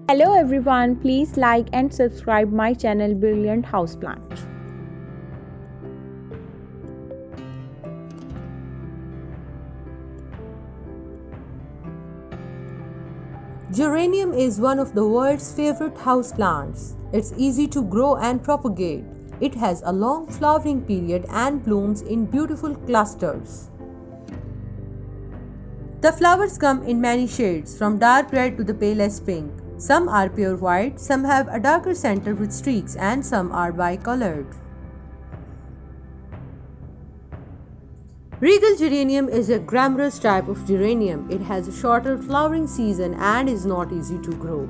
Hello everyone, please like and subscribe my channel Brilliant Houseplant. Geranium is one of the world's favorite houseplants. It's easy to grow and propagate. It has a long flowering period and blooms in beautiful clusters. The flowers come in many shades, from dark red to the palest pink. Some are pure white, some have a darker center with streaks, and some are bicolored. Regal geranium is a gramorous type of geranium. It has a shorter flowering season and is not easy to grow.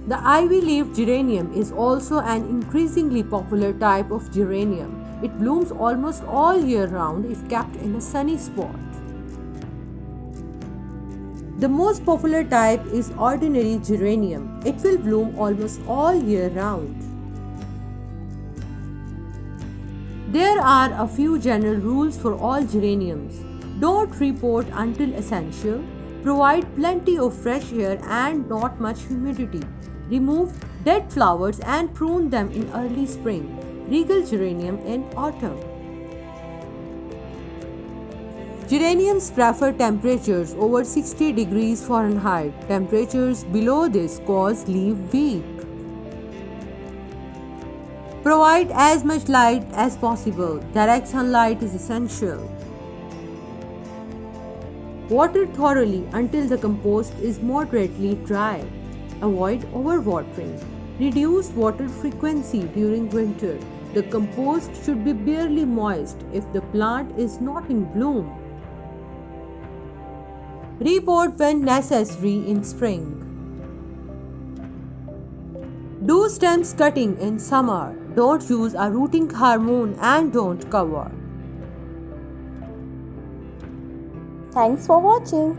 The ivy-leaved geranium is also an increasingly popular type of geranium. It blooms almost all year round if kept in a sunny spot. The most popular type is ordinary geranium. It will bloom almost all year round. There are a few general rules for all geraniums. Don't repot until essential. Provide plenty of fresh air and not much humidity. Remove dead flowers and prune them in early spring. Regal geranium in autumn. Geraniums prefer temperatures over 60 degrees Fahrenheit. Temperatures below this cause leaf weak. Provide as much light as possible. Direct sunlight is essential. Water thoroughly until the compost is moderately dry. Avoid overwatering. Reduce water frequency during winter. The compost should be barely moist if the plant is not in bloom. Repot when necessary in spring. Do stems cutting in summer. Don't use a rooting hormone and don't cover. Thanks for watching.